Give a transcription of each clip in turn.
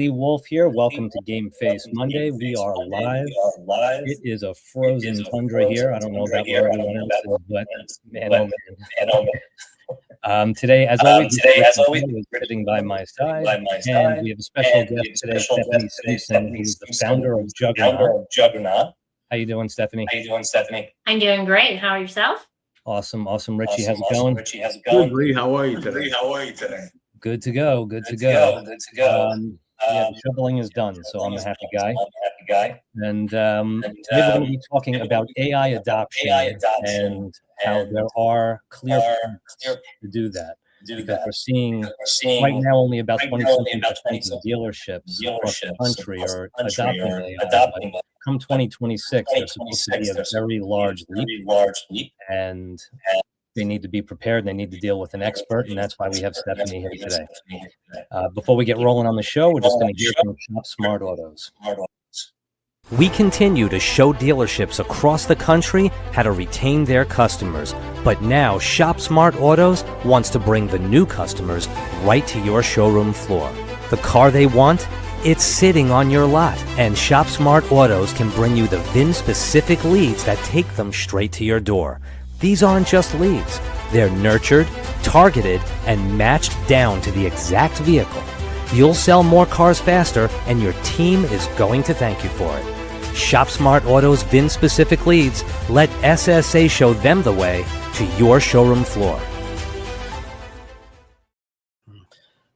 Lee Wolf here. Welcome to Game Face Monday. We are live. It is a frozen tundra here. I don't know about where everyone else is, but man, oh man. Today, as always, is sitting by my side, and we have a special guest today, Stephanie Simpson, who's the founder of Juggernaut. How you doing, Stephanie? I'm doing great. How are yourself? Awesome. Richie, how's it going? Good, Lee. How are you today? Good to go. Yeah, the shoveling is done, so I'm a happy guy. And today we're going to be talking about AI adoption and how there are clear paths to do that. Because we're seeing right now only about 20-something% of dealerships across the country are adopting AI. But come 2026, there's supposed to be a very large leap, and they need to be prepared. They need to deal with an expert, and that's why we have Stephanie here today. Before we get rolling on the show, we're just going to hear from Shop Smart Autos. We continue to show dealerships across the country how to retain their customers. But now Shop Smart Autos wants to bring the new customers right to your showroom floor. The car they want? It's sitting on your lot. And Shop Smart Autos can bring you the VIN-specific leads that take them straight to your door. These aren't just leads. They're nurtured, targeted, and matched down to the exact vehicle. You'll sell more cars faster, and your team is going to thank you for it. Shop Smart Autos VIN-specific leads. Let SSA show them the way to your showroom floor.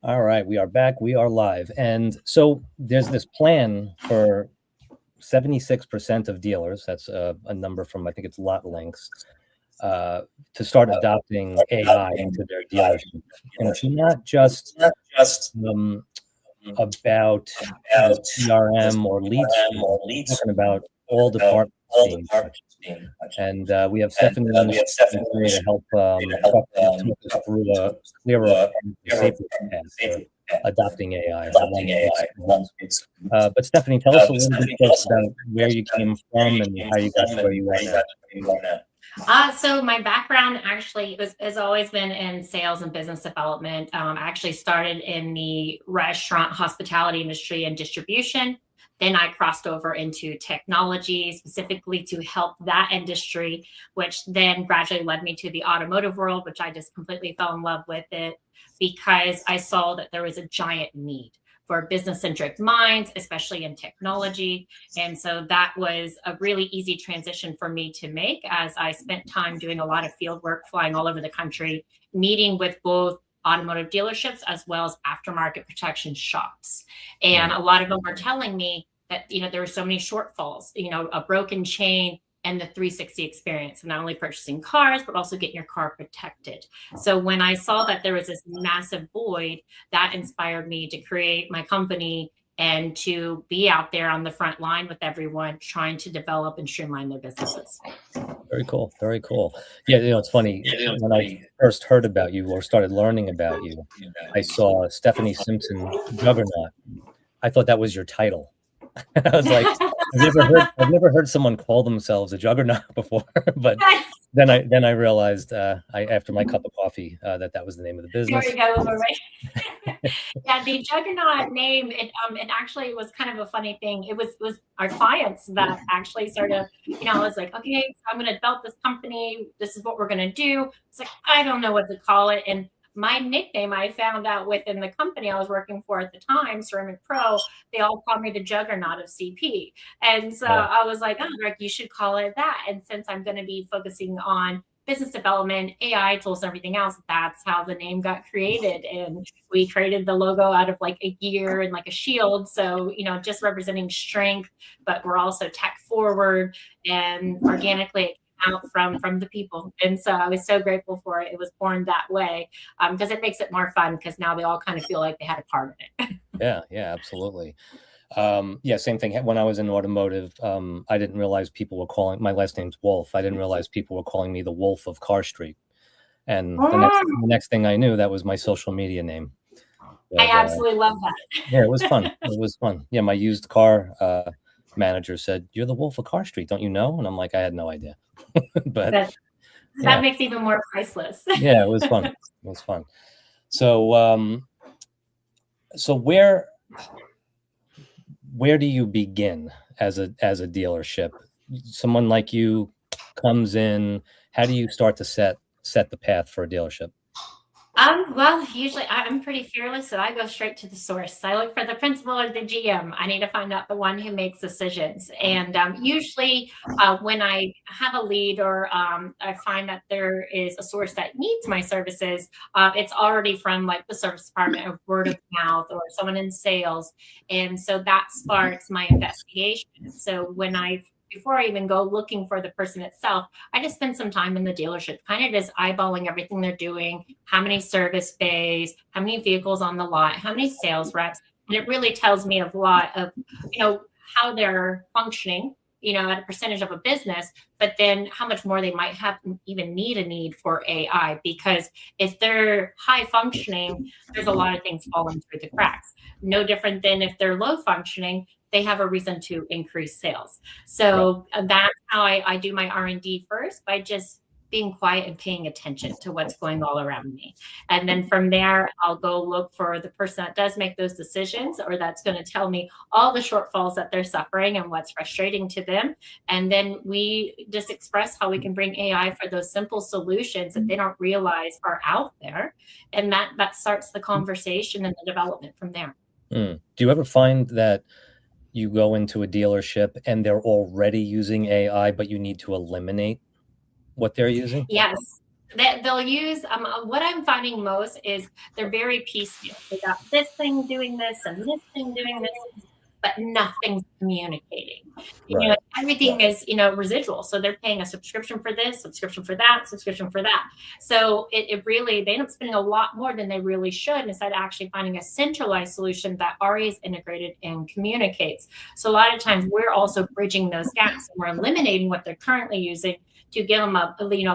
All right, we are back. We are live. And so there's this plan for 76% of dealers. That's a number from, I think it's Lot Links. To start adopting AI into their dealership. And it's not just about CRM or leads. We're talking about all departments being touched. And we have Stephanie on the to help talk us through a clearer and safer path for adopting AI. But Stephanie, tell us a little bit about where you came from and how you got to where you are now. So my background actually has always been in sales and business development. I actually started in the restaurant hospitality industry and distribution. Then I crossed over into technology, specifically to help that industry, which then gradually led me to the automotive world, which I just completely fell in love with it because I saw that there was a giant need for business-centric minds, especially in technology. And so that was a really easy transition for me to make as I spent time doing a lot of field work, flying all over the country, meeting with both automotive dealerships as well as aftermarket protection shops. And a lot of them were telling me that, there were so many shortfalls, a broken chain and the 360 experience of not only purchasing cars, but also getting your car protected. So when I saw that there was this massive void, that inspired me to create my company and to be out there on the front line with everyone trying to develop and streamline their businesses. Very cool. Yeah, it's funny. When I first heard about you or started learning about you, I saw Stephanie Simpson Juggernaut. I thought that was your title. I was like, I've never heard someone call themselves a juggernaut before, but then I realized after my cup of coffee that was the name of the business. There we go. Right. Yeah, the Juggernaut name. It actually was kind of a funny thing. It was our clients that actually sort of, I was like, okay, so I'm going to develop this company. This is what we're going to do. It's like I don't know what to call it, and my nickname I found out within the company I was working for at the time, Ceramic Pro, they all called me the Juggernaut of CP. And so I was like, Rick, you should call it that. And since I'm going to be focusing on business development, AI tools, and everything else, that's how the name got created. And we created the logo out of like a gear and like a shield. So, just representing strength, but we're also tech forward and organically out from the people. And so I was so grateful for it. It was born that way because it makes it more fun because now they all kind of feel like they had a part in it. Yeah, absolutely. Same thing. When I was in automotive, I didn't realize people were calling, my last name's Wolf. I didn't realize people were calling me the Wolf of Car Street. And the next thing I knew, that was my social media name. But, I absolutely love that. Yeah, it was fun. Yeah, my used car manager said, "You're the Wolf of Car Street, don't you know?" And I'm like, I had no idea. But that makes it even more priceless. Yeah, it was fun. So where where do you begin as a dealership? Someone like you comes in, how do you start to set the path for a dealership? Well, usually I'm pretty fearless, so I go straight to the source. I look for the principal or the GM. I need to find out the one who makes decisions. And usually, when I have a lead or I find that there is a source that needs my services, it's already from like the service department or word of mouth or someone in sales. And so that sparks my investigation. So before I even go looking for the person itself, I just spend some time in the dealership, kind of just eyeballing everything they're doing, how many service bays, how many vehicles on the lot, how many sales reps. And it really tells me a lot of, how they're functioning, at a percentage of a business, but then how much more they might have even need a need for AI. Because if they're high functioning, there's a lot of things falling through the cracks. No different than if they're low functioning, they have a reason to increase sales. So that's how I do my R&D first, by just being quiet and paying attention to what's going all around me. And then from there, I'll go look for the person that does make those decisions, or that's going to tell me all the shortfalls that they're suffering and what's frustrating to them. And then we just express how we can bring AI for those simple solutions that they don't realize are out there. And that starts the conversation and the development from there. Do you ever find that you go into a dealership and they're already using AI, but you need to eliminate what they're using? Yes, they'll use, what I'm finding most is they're very piecemeal. They got this thing doing this and this thing doing this, but nothing's communicating. Right. Everything is, residual. So they're paying a subscription for this, subscription for that, subscription for that. So it really, they end up spending a lot more than they really should, instead of actually finding a centralized solution that already is integrated and communicates. So a lot of times we're also bridging those gaps, and we're eliminating what they're currently using to get them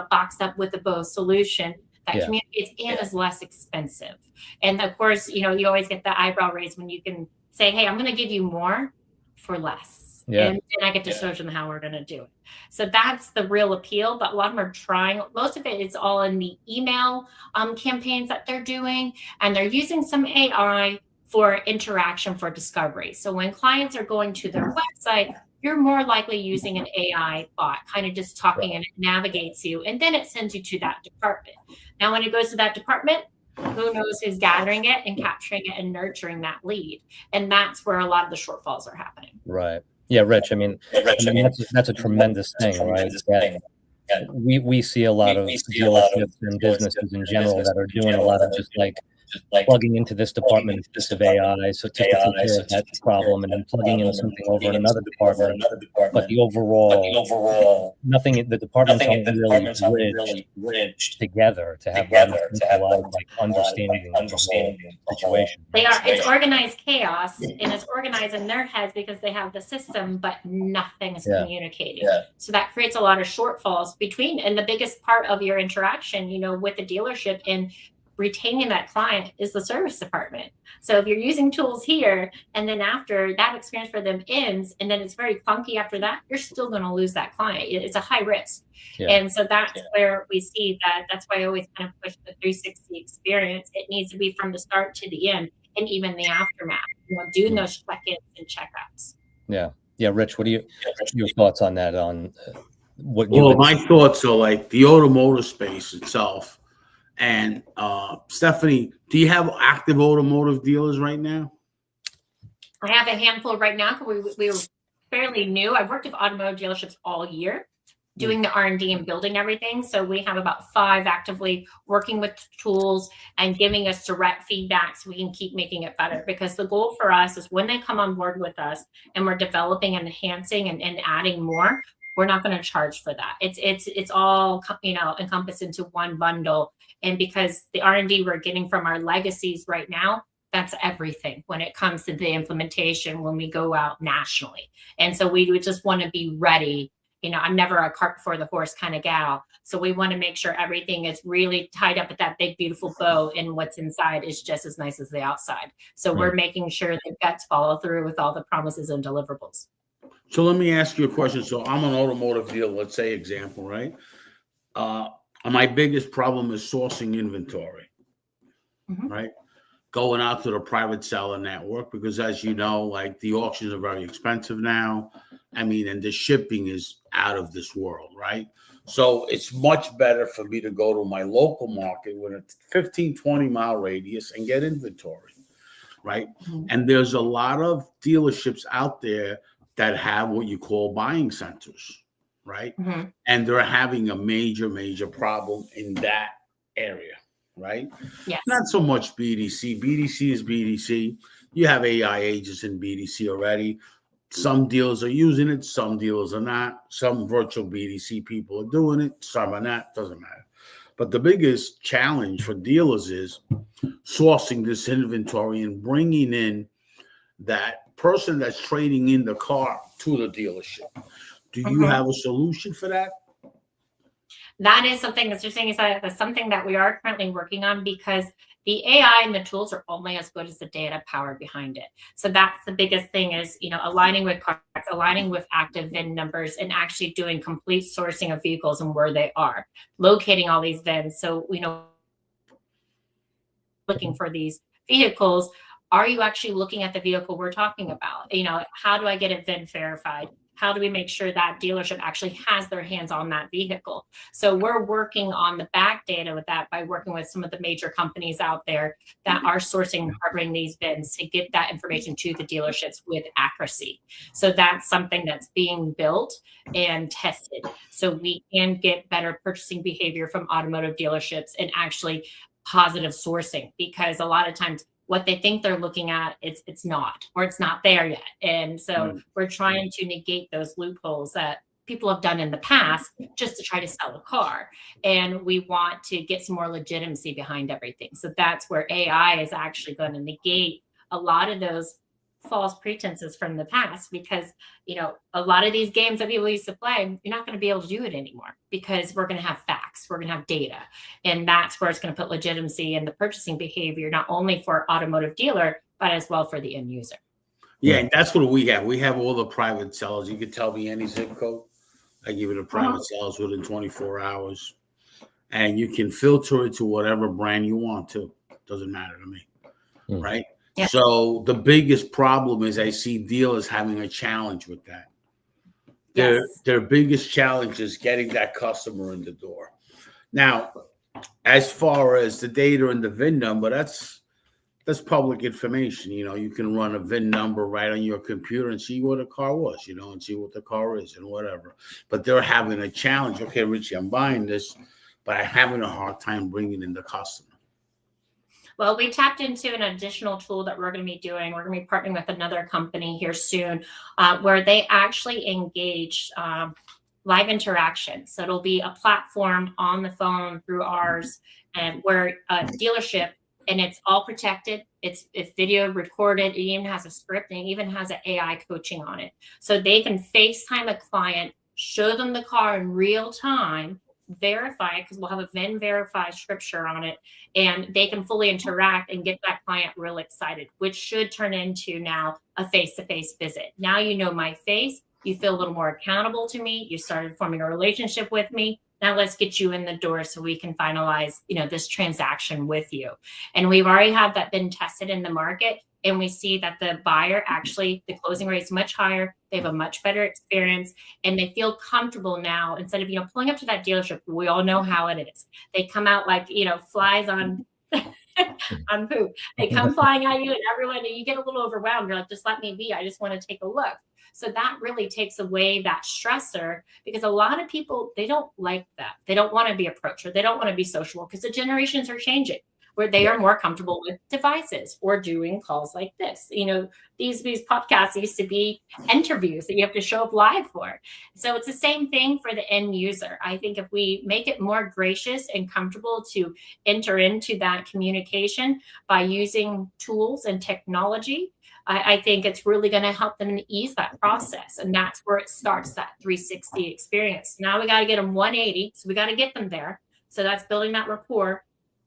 boxed up with a Bose solution that communicates and is less expensive. And of course, you always get the eyebrow raised when you can say, hey, I'm going to give you more for less. Yeah. And then I get to show them how we're going to do it. So that's the real appeal. But a lot of them are trying. Most of it is all in the email campaigns that they're doing. And they're using some AI for interaction, for discovery. So when clients are going to their website, you're more likely using an AI bot, kind of just talking, and it navigates you. And then it sends you to that department. Now, when it goes to that department, who knows who's gathering it and capturing it and nurturing that lead. And that's where a lot of the shortfalls are happening. Right. Yeah, Rich, that's a tremendous thing, right? We see a lot of dealerships and businesses in general that are doing a lot of just like plugging into this department just of AI, so to take care of that problem, and then plugging in something over in another department. But the overall, nothing. The departments aren't really bridged together to have understanding of the whole situation. They are. It's organized chaos, and it's organized in their heads because they have the system, but nothing is communicating. So that creates a lot of shortfalls between. And the biggest part of your interaction, with the dealership and retaining that client is the service department. So if you're using tools here, and then after that experience for them ends, and then it's very clunky after that, you're still going to lose that client. It's a high risk. And so that's where we see that. That's why I always kind of push the 360 experience. It needs to be from the start to the end, and even the aftermath, doing those check-ins and checkups. Yeah, Rich, what are your thoughts on that? On what? Well, my thoughts are like the automotive space itself. And Stephanie, do you have active automotive dealers right now? I have a handful right now because we were fairly new. I've worked with automotive dealerships all year, doing the R&D and building everything. So we have about 5 actively working with tools and giving us direct feedback so we can keep making it better. Because the goal for us is when they come on board with us and we're developing and enhancing and adding more, we're not going to charge for that. It's all encompassed into one bundle. And because the R&D we're getting from our legacies right now, that's everything when it comes to the implementation when we go out nationally. And so we would just want to be ready. I'm never a cart before the horse kind of gal. So we want to make sure everything is really tied up with that big, beautiful bow, and what's inside is just as nice as the outside. So we're making sure the guts follow through with all the promises and deliverables. So let me ask you a question. So I'm an automotive dealer, let's say example, right? My biggest problem is sourcing inventory, right? going out to the private seller network, because as you know, like the auctions are very expensive now. I mean, and the shipping is out of this world, right? So it's much better for me to go to my local market with a 15, 20-mile radius and get inventory, right? Mhm. And there's a lot of dealerships out there that have what you call buying centers, right? Mhm. And they're having a major, major problem in that area, right? Yes. Not so much BDC. BDC is BDC. You have AI agents in BDC already. Some dealers are using it, some dealers are not. Some virtual BDC people are doing it, some are not. Doesn't matter. But the biggest challenge for dealers is sourcing this inventory and bringing in that person that's trading in the car to the dealership. Do you Mhm. have a solution for that? That is something that's interesting. Is that that's something that we are currently working on, because the AI and the tools are only as good as the data power behind it. So that's the biggest thing, is, aligning with contracts, aligning with active VIN numbers, and actually doing complete sourcing of vehicles and where they are, locating all these VINs. So, looking for these vehicles, are you actually looking at the vehicle we're talking about? How do I get it VIN verified? How do we make sure that dealership actually has their hands on that vehicle? So we're working on the back data with that by working with some of the major companies out there that are sourcing and covering these VINs to get that information to the dealerships with accuracy. So that's something that's being built and tested, so we can get better purchasing behavior from automotive dealerships and actually positive sourcing, because a lot of times what they think they're looking at, it's not, or it's not there yet. And so we're trying to negate those loopholes that people have done in the past just to try to sell a car. And we want to get some more legitimacy behind everything. So that's where AI is actually going to negate a lot of those false pretenses from the past, because a lot of these games that people used to play, you're not going to be able to do it anymore, because we're going to have facts, we're going to have data, and that's where it's going to put legitimacy in the purchasing behavior, not only for automotive dealer but as well for the end user. Yeah, and that's what we have. We have all the private sellers. You can tell me any zip code, I give it a private sellers within 24 hours, and you can filter it to whatever brand you want to. Doesn't matter to me, right? Yeah. So the biggest problem is I see dealers having a challenge with that. Their biggest challenge is getting that customer in the door. Now, as far as the data and the VIN number, that's public information. You can run a VIN number right on your computer and see what a car was, and see what the car is and whatever. But they're having a challenge. Okay, Richie, I'm buying this, but I'm having a hard time bringing in the customer. Well, we tapped into an additional tool that we're going to be doing. We're going to be partnering with another company here soon, where they actually engage live interaction. So it'll be a platform on the phone through ours, and where a dealership, and it's all protected. It's video recorded. It even has a script, and it even has an AI coaching on it. So they can FaceTime a client, show them the car in real time, verify it, because we'll have a VIN verified scripture on it, and they can fully interact and get that client real excited, which should turn into now a face-to-face visit. Now you know my face, you feel a little more accountable to me, you started forming a relationship with me. Now let's get you in the door so we can finalize, this transaction with you. And we've already had that been tested in the market, and we see that the buyer actually, the closing rate is much higher. They have a much better experience, and they feel comfortable now. Instead of, pulling up to that dealership, we all know how it is. They come out like, flies on on poop. They come flying at you, and everyone, you get a little overwhelmed. You're like, just let me be. I just want to take a look. So that really takes away that stressor, because a lot of people, they don't like that. They don't want to be approached, or they don't want to be sociable, because the generations are changing, where they are more comfortable with devices or doing calls like this. These podcasts used to be interviews that you have to show up live for. So it's the same thing for the end user. I think if we make it more gracious and comfortable to enter into that communication by using tools and technology, I think it's really going to help them ease that process. And that's where it starts, that 360 experience. Now we got to get them 180. So we got to get them there. So that's building that rapport,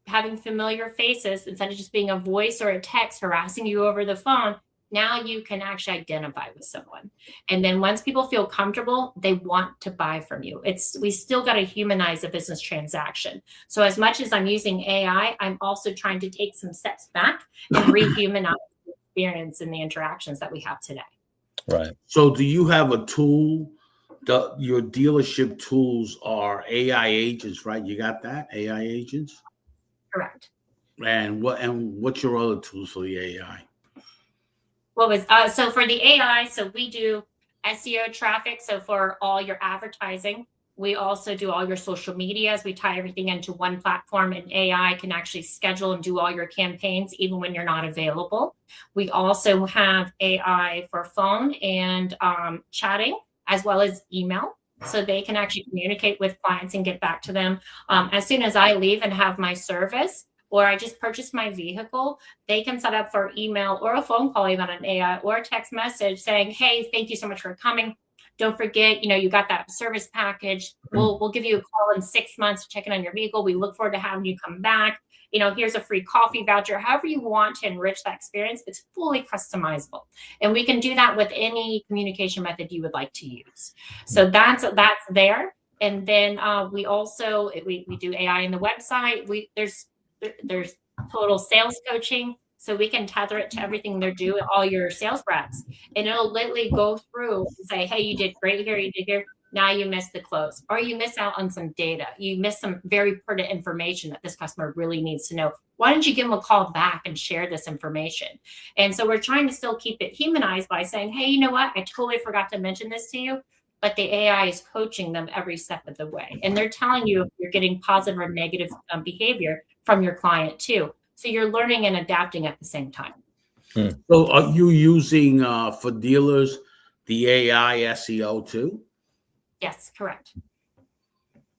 having familiar faces instead of just being a voice or a text harassing you over the phone. Now you can actually identify with someone. And then once people feel comfortable, they want to buy from you. We still got to humanize a business transaction. So as much as I'm using AI, I'm also trying to take some steps back and rehumanize the experience and the interactions that we have today. Right. So do you have a tool? Your dealership tools are AI agents, right? You got that? AI agents? Correct. And what's your other tools for the AI? So for the AI, so we do SEO traffic. So for all your advertising, we also do all your social medias. We tie everything into one platform, and AI can actually schedule and do all your campaigns even when you're not available. We also have AI for phone and chatting, as well as email. So they can actually communicate with clients and get back to them. As soon as I leave and have my service, or I just purchased my vehicle, they can set up for email or a phone call, even an AI, or a text message saying, hey, thank you so much for coming. Don't forget, you got that service package. We'll give you a call in 6 months to check in on your vehicle. We look forward to having you come back. Here's a free coffee voucher. However you want to enrich that experience, it's fully customizable. And we can do that with any communication method you would like to use. So that's there. And then we also, we do AI in the website. There's total sales coaching. So we can tether it to everything they're doing, all your sales reps. And it'll literally go through and say, hey, you did great here, you did here. Now you missed the close, or you miss out on some data. You miss some very pertinent information that this customer really needs to know. Why don't you give them a call back and share this information? And so we're trying to still keep it humanized by saying, hey, you know what? I totally forgot to mention this to you. But the AI is coaching them every step of the way. And they're telling you if you're getting positive or negative behavior from your client too. So you're learning and adapting at the same time. So are you using for dealers the AI SEO too? Yes, correct.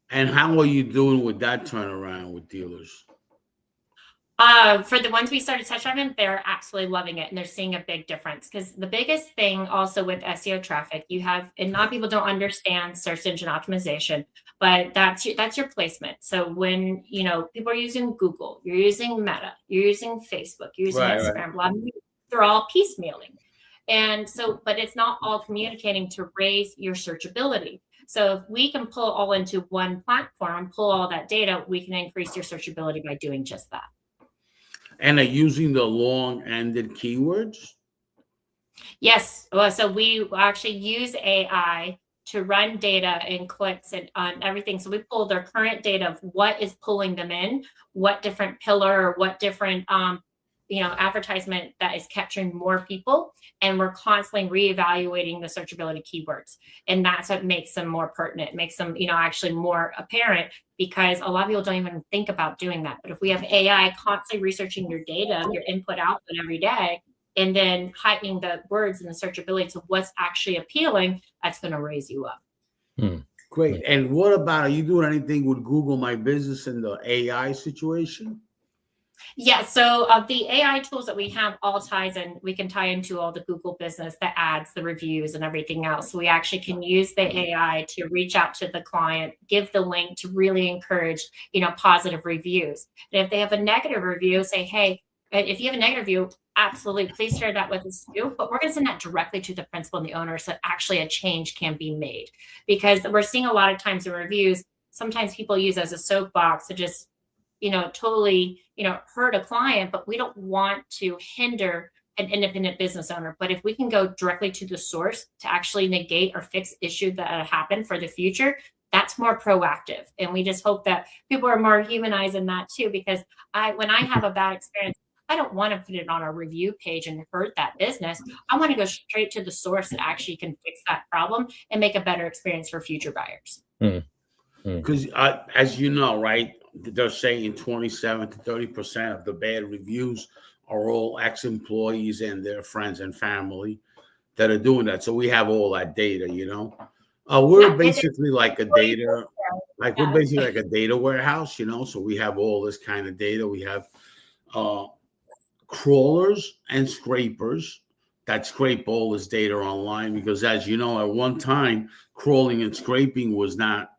And how are you doing with that turnaround with dealers? For the ones we started touch on, they're absolutely loving it, and they're seeing a big difference. Because the biggest thing also with SEO traffic, and a lot of people don't understand search engine optimization, but that's your placement. So when people are using Google, you're using Meta, you're using Facebook, you're using Instagram. A lot of people, they're all piecemealing, and so, but it's not all communicating to raise your searchability. So if we can pull all into one platform, pull all that data, we can increase your searchability by doing just that. And are using the long-ended keywords? Yes. Well, so we actually use AI to run data and clicks and on everything. So we pull their current data of what is pulling them in, what different pillar or what different advertisement that is capturing more people. And we're constantly reevaluating the searchability keywords. And that's what makes them more pertinent, makes them, actually more apparent, because a lot of people don't even think about doing that. But if we have AI constantly researching your data, your input output every day, and then heightening the words and the searchability to what's actually appealing, that's going to raise you up. Great. And what about, are you doing anything with Google My Business in the AI situation? Yeah, so the AI tools that we have all ties in, we can tie into all the Google business, the ads, the reviews, and everything else. So we actually can use the AI to reach out to the client, give the link to really encourage, positive reviews. And if they have a negative review, say, hey, if you have a negative review, absolutely, please share that with us too. But we're going to send that directly to the principal and the owner so that actually a change can be made. Because we're seeing a lot of times in reviews, sometimes people use as a soapbox to just totally, hurt a client, but we don't want to hinder an independent business owner. But if we can go directly to the source to actually negate or fix issues that happen for the future, that's more proactive. And we just hope that people are more humanized in that too, because when I have a bad experience, I don't want to put it on a review page and hurt that business. I want to go straight to the source that actually can fix that problem and make a better experience for future buyers. Because as you know, right, they're saying 27 to 30% of the bad reviews are all ex-employees and their friends and family that are doing that. So we have all that data, we're basically like a data, we're basically like a data warehouse, so we have all this kind of data. We have crawlers and scrapers that scrape all this data online, because as you know, at one time, crawling and scraping was not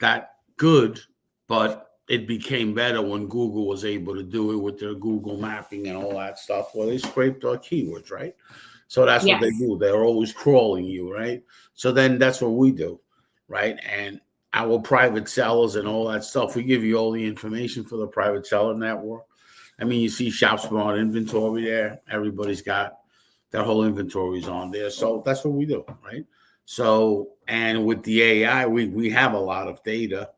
that good, but it became better when Google was able to do it with their Google mapping and all that stuff. Well, they scraped our keywords, right? So that's what they Yes. do. They're always crawling you, right? So then that's what we do, right? And our private sellers and all that stuff, we give you all the information for the private seller network. I mean, you see ShopSmart inventory there. Everybody's got their whole inventories on there. So that's what we do, right? So, and with the AI, we have a lot of data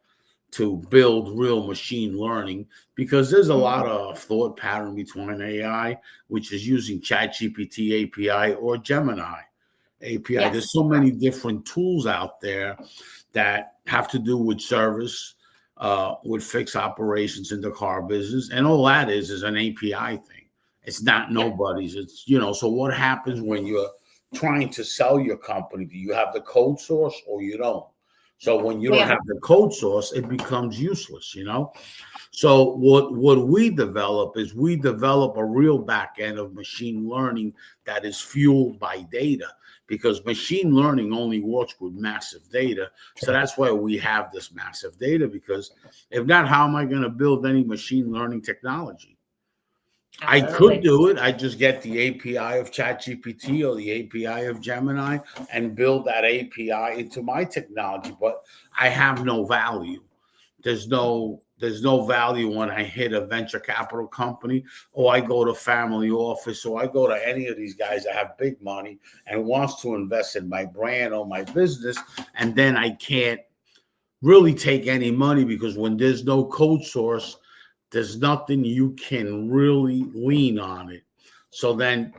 to build real machine learning, because there's a lot of thought pattern between AI, which is using ChatGPT API or Gemini API. Yes. There's so many different tools out there that have to do with service, with fixed operations in the car business. And all that is an API thing. It's not nobody's. It's, so what happens when you're trying to sell your company? Do you have the code source or you don't? So when you don't have the code source, it becomes useless, So what we develop is we develop a real back end of machine learning that is fueled by data, because machine learning only works with massive data. So that's why we have this massive data, because if not, how am I going to build any machine learning technology? Absolutely. I could do it. I just get the API of ChatGPT or the API of Gemini and build that API into my technology, but I have no value. There's no value when I hit a venture capital company, or I go to family office, or I go to any of these guys that have big money and wants to invest in my brand or my business, and then I can't really take any money, because when there's no code source, there's nothing you can really lean on it. So then,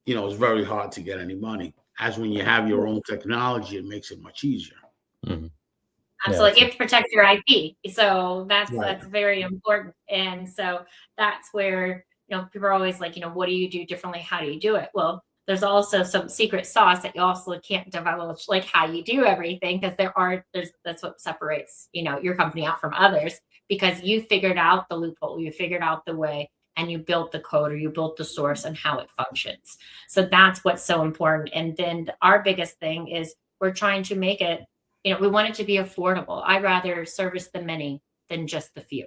it's very hard to get any money. As when you have your own technology, it makes it much easier. Mhm. Absolutely. You have to protect your IP. So that's Right. that's very important. And so that's where, people are always like, what do you do differently? How do you do it? Well, there's also some secret sauce that you also can't divulge, like how you do everything, because that's what separates, your company out from others, because you figured out the loophole, you figured out the way, and you built the code, or you built the source and how it functions. So that's what's so important. And then our biggest thing is we're trying to make it, we want it to be affordable. I'd rather service the many than just the few.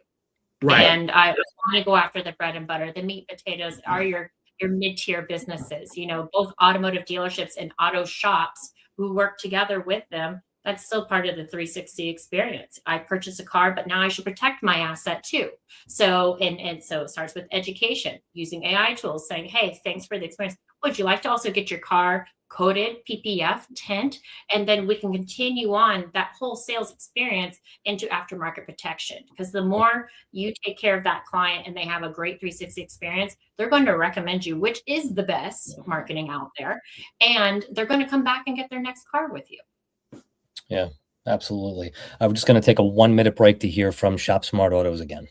Right. And I want to go after the bread and butter. The meat and potatoes are your mid-tier businesses, both automotive dealerships and auto shops who work together with them. That's still part of the 360 experience. I purchase a car, but now I should protect my asset too. So, and so it starts with education, using AI tools, saying, hey, thanks for the experience. Would you like to also get your car coded, PPF, tint, and then we can continue on that whole sales experience into aftermarket protection? Because the more you take care of that client and they have a great 360 experience, they're going to recommend you, which is the best marketing out there. And they're going to come back and get their next car with you. Yeah, absolutely. I'm just going to take a 1-minute break to hear from ShopSmart Autos again.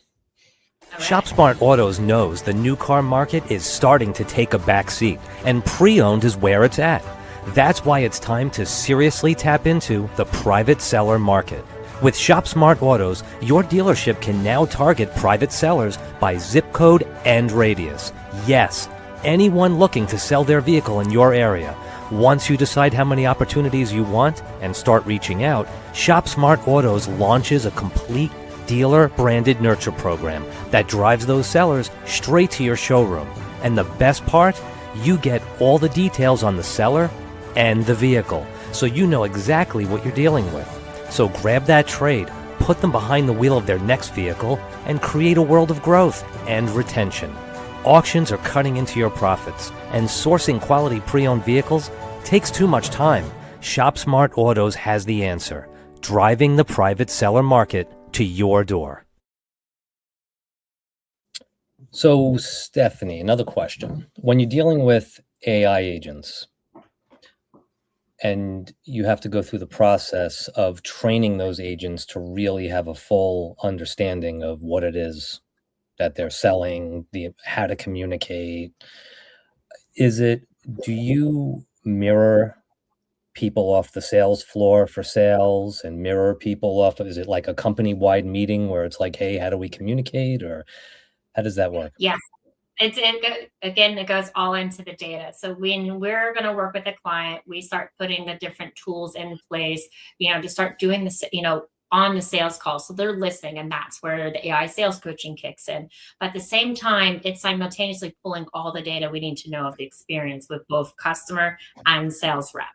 All right. ShopSmart Autos knows the new car market is starting to take a back seat, and pre-owned is where it's at. That's why it's time to seriously tap into the private seller market. With ShopSmart Autos, your dealership can now target private sellers by zip code and radius. Yes, anyone looking to sell their vehicle in your area. Once you decide how many opportunities you want and start reaching out, ShopSmart Autos launches a complete dealer-branded nurture program that drives those sellers straight to your showroom. And the best part, you get all the details on the seller and the vehicle, so you know exactly what you're dealing with. So grab that trade, put them behind the wheel of their next vehicle, and create a world of growth and retention. Auctions are cutting into your profits, and sourcing quality pre-owned vehicles takes too much time. ShopSmart Autos has the answer, driving the private seller market to your door. So, Stephanie, another question. When you're dealing with AI agents and you have to go through the process of training those agents to really have a full understanding of what it is that they're selling, how to communicate, do you mirror people off the sales floor for sales and mirror people off? Is it like a company-wide meeting where it's like, hey, how do we communicate, or how does that work? Yes. It goes all into the data. So when we're going to work with a client, we start putting the different tools in place, to start doing this, on the sales call. So they're listening, and that's where the AI sales coaching kicks in. But at the same time, it's simultaneously pulling all the data we need to know of the experience with both customer and sales rep.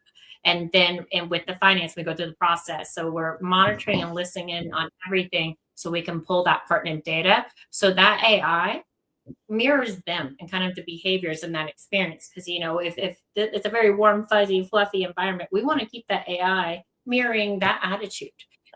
And then with the finance, we go through the process. So we're monitoring and listening in on everything so we can pull that pertinent data. So that AI mirrors them and kind of the behaviors in that experience. Because, if it's a very warm, fuzzy, fluffy environment, we want to keep that AI mirroring that attitude.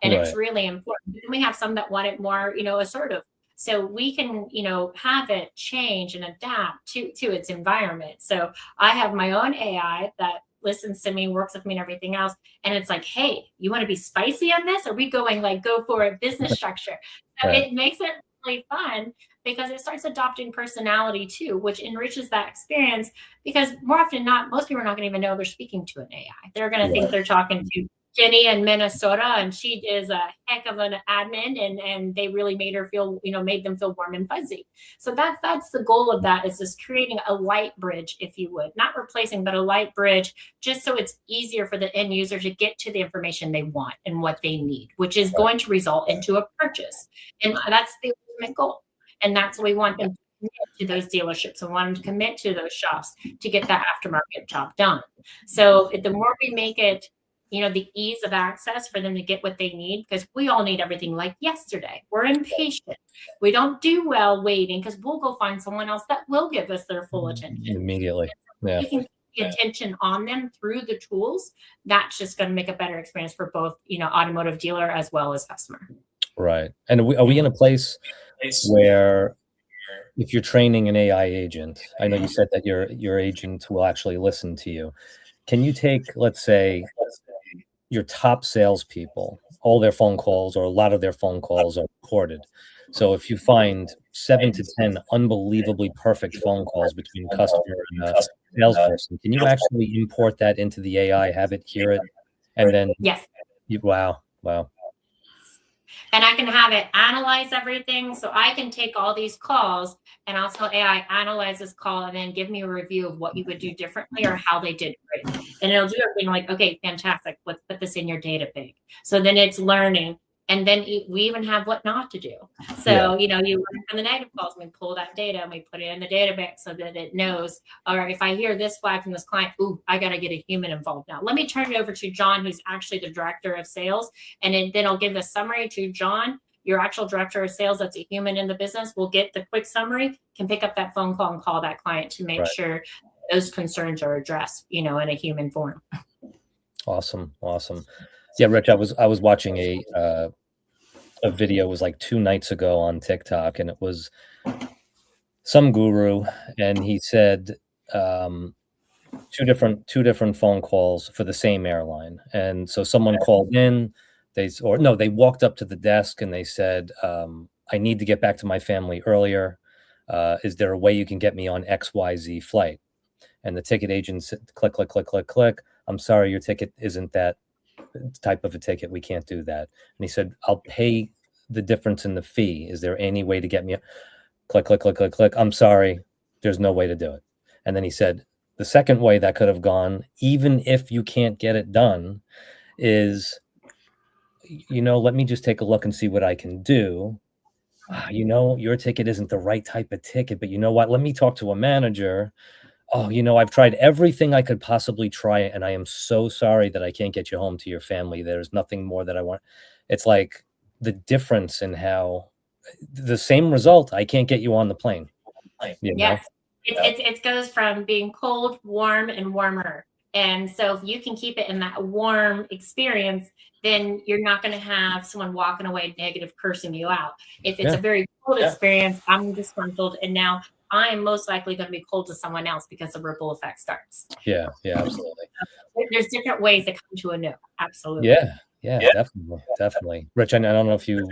And it's really important. And we have some that want it more, assertive. So we can, have it change and adapt to its environment. So I have my own AI that listens to me, works with me and everything else. And it's like, hey, you want to be spicy on this? Are we going go for a business structure? So it makes it really fun because it starts adopting personality too, which enriches that experience, because more often than not, most people are not going to even know they're speaking to an AI. They're going to think they're talking to Jenny in Minnesota, and she is a heck of an admin, and they really made her feel, made them feel warm and fuzzy. So that's the goal of that, is just creating a light bridge, if you would, not replacing, but a light bridge, just so it's easier for the end user to get to the information they want and what they need, which is going to result into a purchase. And that's the ultimate goal. And that's what we want them to commit to those dealerships, and want them to commit to those shops to get that aftermarket job done. So the more we make it, the ease of access for them to get what they need, because we all need everything like yesterday. We're impatient. We don't do well waiting, because we'll go find someone else that will give us their full attention immediately. Yeah. We can keep the attention on them through the tools. That's just going to make a better experience for both, automotive dealer as well as customer. Right. And are we in a place where, if you're training an AI agent, I know you said that your agent will actually listen to you. Can you take, let's say, your top salespeople, all their phone calls, or a lot of their phone calls are recorded. So if you find 7 to 10 unbelievably perfect phone calls between a customer and a salesperson, can you actually import that into the AI, have it hear it, and then wow. And I can have it analyze everything. So I can take all these calls and I'll tell AI, analyze this call and then give me a review of what you would do differently or how they did great. And it'll do everything like, okay, fantastic. Let's put this in your data bank. So then it's learning. And then we even have what not to do. So, you learn from the negative calls, and we pull that data and we put it in the data bank so that it knows, all right, if I hear this flag from this client, I got to get a human involved now. Let me turn it over to John, who's actually the director of sales. And then I'll give a summary to John, your actual director of sales, that's a human in the business. We'll get the quick summary, can pick up that phone call and call that client to make sure those concerns are addressed, in a human form. Awesome. Yeah, Rich, I was watching a video, it was like 2 nights ago on TikTok, and it was some guru, and he said two different phone calls for the same airline. And so someone called in, they walked up to the desk and they said, I need to get back to my family earlier. Is there a way you can get me on XYZ flight? And the ticket agent said, click. I'm sorry, your ticket isn't that type of a ticket. We can't do that. And he said, I'll pay the difference in the fee. Is there any way to get me? Click. I'm sorry, there's no way to do it. And then he said, the second way that could have gone, even if you can't get it done, is, let me just take a look and see what I can do. Your ticket isn't the right type of ticket, but you know what? Let me talk to a manager. I've tried everything I could possibly try, and I am so sorry that I can't get you home to your family. There's nothing more that I want. It's like the difference in how the same result, I can't get you on the plane. Yes. It goes from being cold, warm, and warmer. And so if you can keep it in that warm experience, then you're not going to have someone walking away negative, cursing you out. If it's a very cold experience, I'm disgruntled, and now I'm most likely going to be cold to someone else because the ripple effect starts. Yeah, absolutely. There's different ways to come to a no. Absolutely. Yeah, definitely. Rich, I don't know if you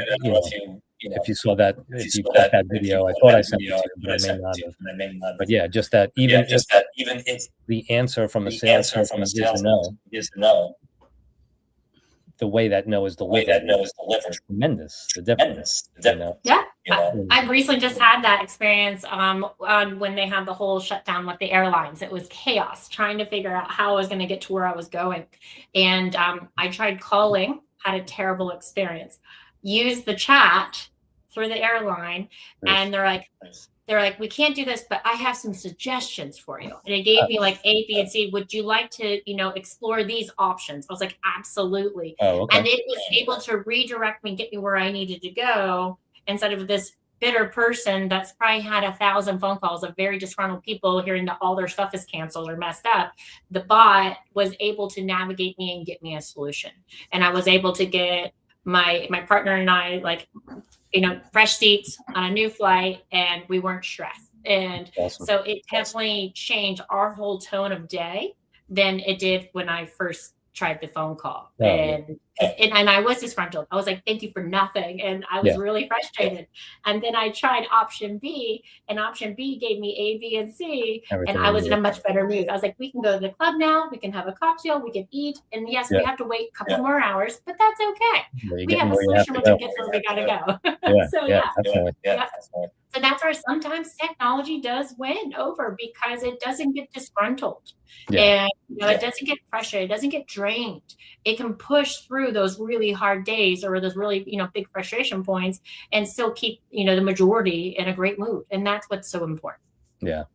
if you saw that, if you caught that video. I thought I sent it to you, but I may not have. But yeah, just that even if the answer from a salesperson is no, the way that no is delivered is tremendous. The difference. I recently just had that experience on when they had the whole shutdown with the airlines. It was chaos trying to figure out how I was going to get to where I was going. And I tried calling had a terrible experience. Used the chat through the airline, and they're like, we can't do this, but I have some suggestions for you. And it gave me like A, B, and C. Would you like to, explore these options? I was like, absolutely. Oh, okay. And it was able to redirect me, get me where I needed to go, instead of this bitter person that's probably had 1,000 phone calls of very disgruntled people hearing that all their stuff is canceled or messed up. The bot was able to navigate me and get me a solution. And I was able to get my partner and I, like, fresh seats on a new flight, and we weren't stressed. And Awesome. so it definitely changed our whole tone of day than it did when I first tried the phone call. Oh, and I was disgruntled. I was like, thank you for nothing. And I was really frustrated. And then I tried option B, and option B gave me A, B, and C. Everything and I was you in a need. much better mood. I was like, we can go to the club now. We can have a cocktail. We can eat. And yes, we have to wait a couple more hours, but that's okay. Where you We get have a where you have solution to once go. we get where we gotta go. Yeah, So definitely. yeah. So that's where sometimes technology does win over, because it doesn't get disgruntled. Yeah. And it doesn't get frustrated, it doesn't get drained. It can push through those really hard days or those really, big frustration points, and still keep, the majority in a great mood. And that's what's so important. Yeah.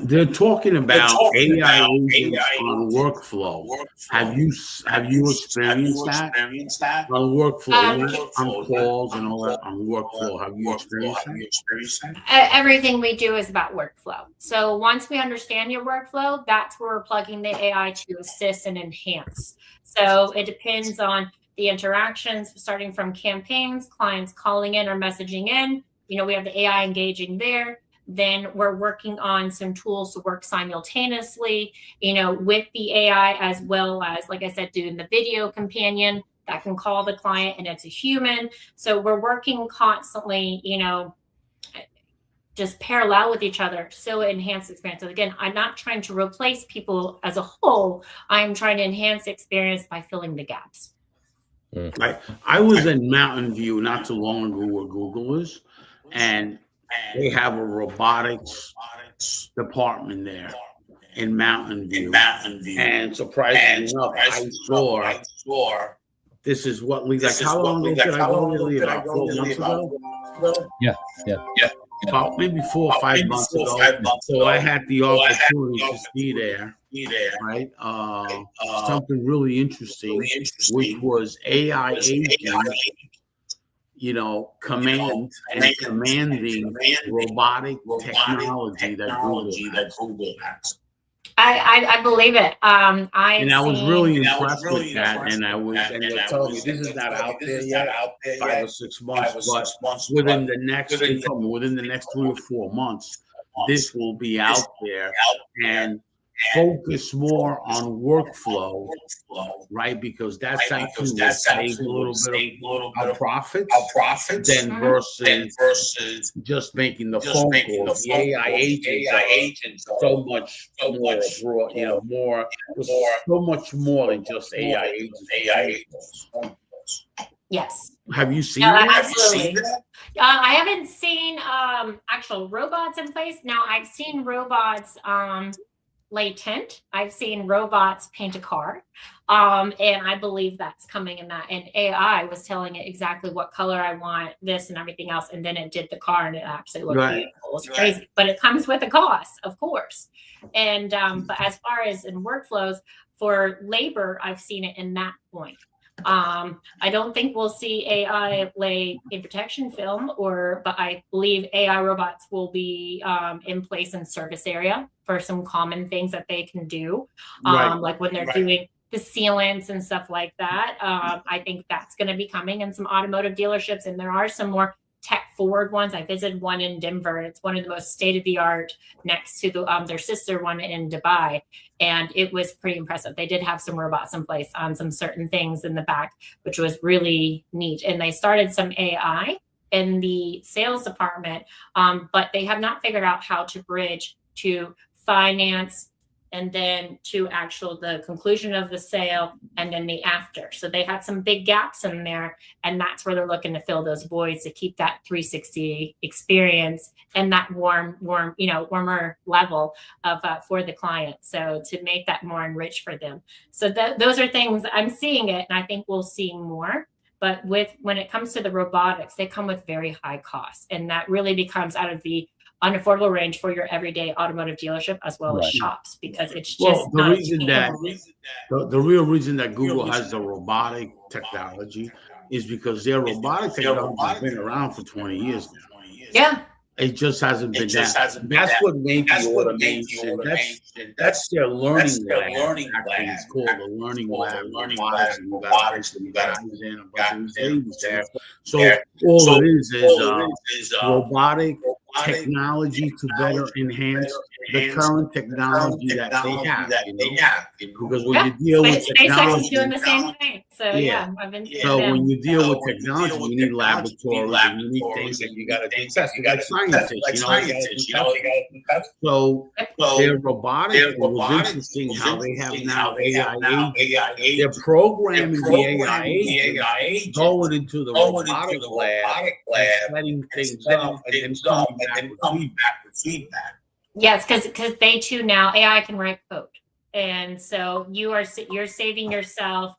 They're talking about AI agents on workflow. Have you experienced that on workflow, on calls and all that on workflow? Have you experienced that? Everything we do is about workflow. So once we understand your workflow, that's where we're plugging the AI to assist and enhance. So it depends on the interactions, starting from campaigns, clients calling in or messaging in. We have the AI engaging there. Then we're working on some tools to work simultaneously, with the AI, as well as, like I said, doing the video companion that can call the client, and it's a human. So we're working constantly, just parallel with each other. So it enhances experience. So again, I'm not trying to replace people as a whole. I'm trying to enhance the experience by filling the gaps. I was in Mountain View not too long ago, where Google is, and they have a robotics department there in Mountain View. And surprisingly enough, I saw this is what we like. How long ago did I go there? About 4 months ago? Yeah. About maybe 4 or 5 months ago. So I had the opportunity to be there. Right? Something really interesting, which was AI agent, commanding robotic technology that Google has. I believe it. I was really impressed with that, and they're telling me this is not out there yet, 5 or 6 months, but within the next 3 or 4 months, this will be out there, and focus more on workflow, right? Because that's actually will save a little bit of our profits than versus just making the phone calls. The AI agents are so much more broad, so much more than just AI agents. Yes. Have you seen that? that? Absolutely. I haven't seen actual robots in place. Now I've seen robots lay tent. I've seen robots paint a car. And I believe that's coming in that. And AI was telling it exactly what color I want, this and everything else. And then it did the car, and it actually looked beautiful. It was crazy. But it comes with a cost, of course. And but as far as in workflows for labor, I've seen it in that point. I don't think we'll see AI lay in protection film, but I believe AI robots will be in place in service area for some common things that they can do, like when they're doing the sealants and stuff like that. I think that's going to be coming in some automotive dealerships, and there are some more tech forward ones. I visited one in Denver. It's one of the most state of the art, next to their sister one in Dubai. And it was pretty impressive. They did have some robots in place on some certain things in the back, which was really neat. And they started some AI in the sales department, but they have not figured out how to bridge to finance and then to the conclusion of the sale, and then the after. So they had some big gaps in there, and that's where they're looking to fill those voids to keep that 360 experience and that warmer level of for the client. So to make that more enriched for them. So those are things I'm seeing it, and I think we'll see more. But when it comes to the robotics, they come with very high costs, and that really becomes out of the unaffordable range for your everyday automotive dealership as well as shops, because it's just the real reason that Google has the robotic technology is because their robotic technology has been around for 20 years now. Yeah. It just hasn't been that. That's what made the automation. That's their learning lab. It's called the learning lab. So all it is robotic technology to better enhance the current technology that they have. Because when you deal with technology, doing the same thing. So I've been. So when you deal with technology, you need laboratories, and you need things that you got to do tests. Like scientists, So their robotic, it was interesting how they have now AI agents. They're programming the AI agents, going into the robotic lab, setting things up, and then coming back with feedback. Yes, because they too now AI can write code, and so you're saving yourself,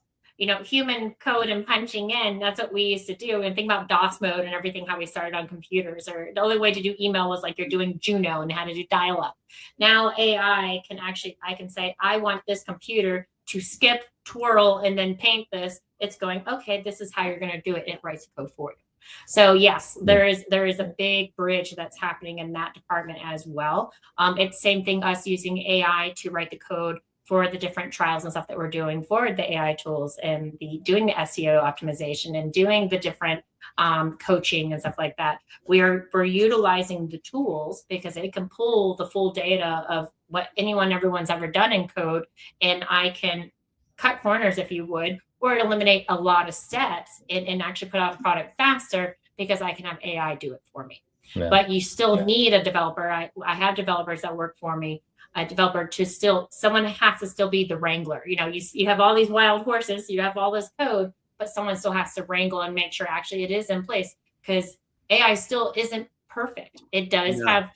human code and punching in. That's what we used to do. And think about DOS mode and everything, how we started on computers, or the only way to do email was like you're doing Juno and how to do dial up. Now AI can I can say, I want this computer to skip, twirl, and then paint this. It's going, okay, this is how you're going to do it. And it writes the code for you. So yes, there is a big bridge that's happening in that department as well. It's same thing, us using AI to write the code for the different trials and stuff that we're doing for the AI tools, and doing the SEO optimization and doing the different coaching and stuff like that. We're utilizing the tools because it can pull the full data of what everyone's ever done in code, and I can cut corners, if you would, or eliminate a lot of steps and actually put out a product faster because I can have AI do it for me. Yeah. But you still need a developer. I have developers that work for me. A developer someone has to still be the wrangler. You have all these wild horses, you have all this code, but someone still has to wrangle and make sure actually it is in place, because AI still isn't perfect. It does have,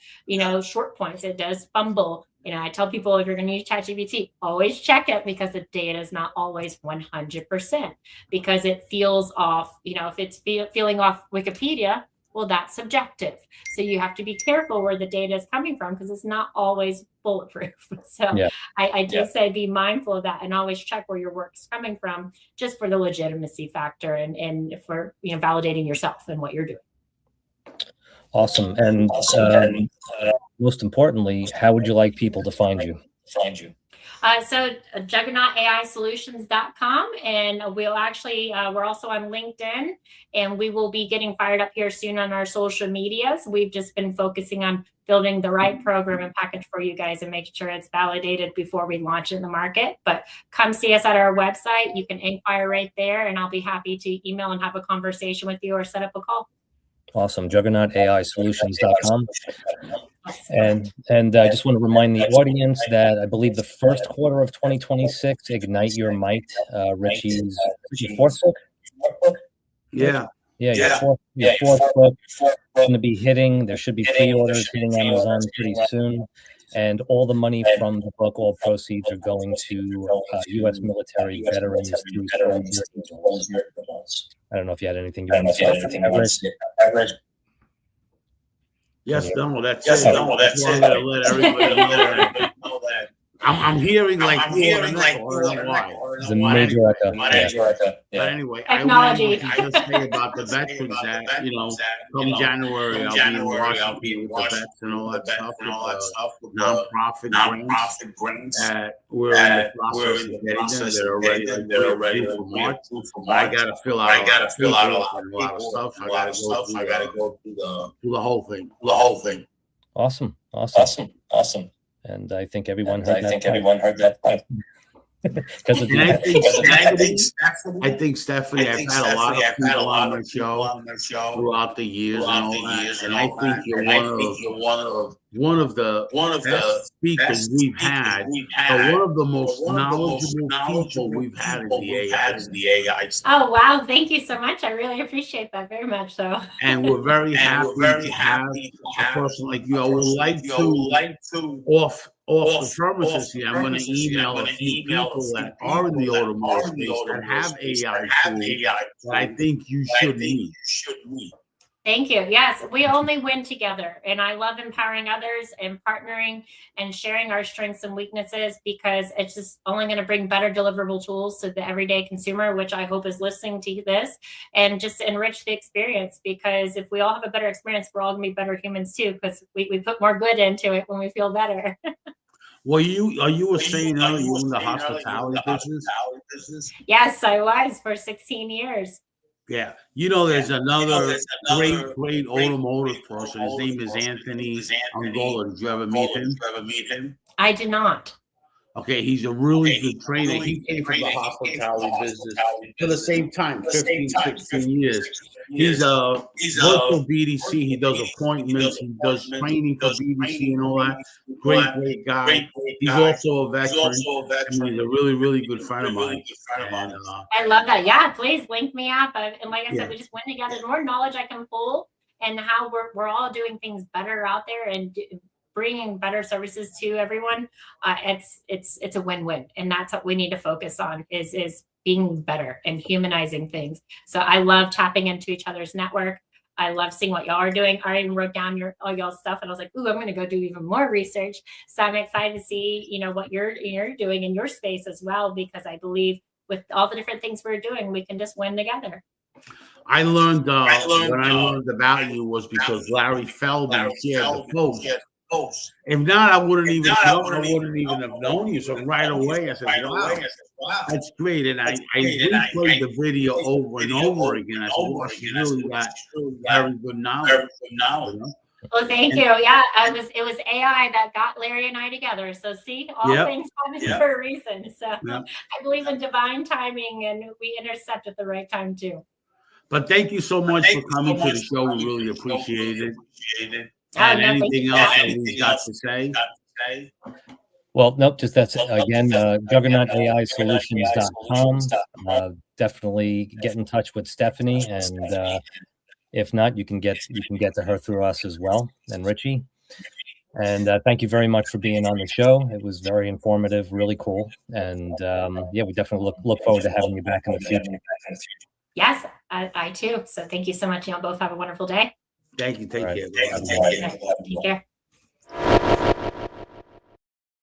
short points. It does fumble. I tell people, if you're going to use ChatGPT, always check it, because the data is not always 100%, because it feels off. If it's feeling off Wikipedia, well, that's subjective. So you have to be careful where the data is coming from, because it's not always bulletproof. So I just say be mindful of that, and always check where your work is coming from, just for the legitimacy factor and for validating yourself and what you're doing. Awesome. And most importantly, how would you like people to find you? So JuggernautAISolutions.com, and we'll actually, we're also on LinkedIn, and we will be getting fired up here soon on our social medias. We've just been focusing on building the right program and package for you guys and making sure it's validated before we launch in the market. But come see us at our website. You can inquire right there, and I'll be happy to email and have a conversation with you or set up a call. Awesome. JuggernautAISolutions.com. And I just want to remind the audience that I believe the first quarter of 2026, Ignite Your Might, Richie's fourth book. Yeah. Your fourth book is going to be hitting. There should be pre-orders hitting Amazon pretty soon. And all the money from the book, all proceeds are going to U.S. military veterans. I don't know if you had anything you want to say. Yes, no, that's it. Let everybody know that. I'm hearing like it's a major echo. But anyway, technology. I want to say about the veterans that, come January, I'll be with the vets and all that stuff, nonprofit grants. We're in the process of getting them. They're ready for March. I got to fill out a lot of stuff. I got to go through the whole thing. Awesome. And I think everyone heard that. because of And I the think Stephanie, I've had a lot of people on the show throughout the years, and I think you're one of the best speakers we've had, but one of the most knowledgeable people we've had in the AI. Oh, wow. Thank you so much. I really appreciate that very much. So, And we're very happy to have a person like you. I would like to off the premises here. I'm going to email a few people that are in the automotive space that have AI tools that I think you should meet. thank you. Yes, we only win together. And I love empowering others and partnering and sharing our strengths and weaknesses, because it's just only going to bring better deliverable tools to the everyday consumer, which I hope is listening to this, and just enrich the experience. Because if we all have a better experience, we're all going to be better humans too, because we put more good into it when we feel better. Well, you were saying earlier you were in the hospitality business? Yes, I was for 16 years. Yeah. There's another great automotive person. His name is Anthony Angola. Did you ever meet him? I did not. Okay, he's a really good trainer. He came from the hospitality business for the same time, 15, 16 years. He's a local BDC. He does appointments. He does training for BDC and all that. Great guy. He's also a veteran. He's a really, really good friend of mine. And, I love that. Yeah, please link me up. And like I said, we just went together. The more knowledge I can pull, and how we're all doing things better out there and bringing better services to everyone, it's a win-win. And that's what we need to focus on is being better and humanizing things. So I love tapping into each other's network. I love seeing what y'all are doing. I even wrote down all y'all's stuff, and I was like, ooh, I'm going to go do even more research. So I'm excited to see, what you're doing in your space as well, because I believe with all the different things we're doing, we can just win together. I learned what I learned about you was because Larry Feldman shared the post. If not, I wouldn't even have known you. So right away, I said, wow, that's great. And I replayed the video over and over again. I said, wow, she really got very good knowledge. Well, thank you. Yeah, it was AI that got Larry and I together. So see, all things happen for a reason. So I believe in divine timing, and we intercept at the right time too. But thank you so much for coming to the show. We really appreciate it. And anything else that we've got to say? Well, nope, just that's again, juggernautai.solutions.com. Definitely get in touch with Stephanie, and if not, you can get to her through us as well, and Richie. And thank you very much for being on the show. It was very informative, really cool, and we definitely look forward to having you back in the future. Yes, I too. So thank you so much. Y'all both have a wonderful day. Thank you. Take care. Take care.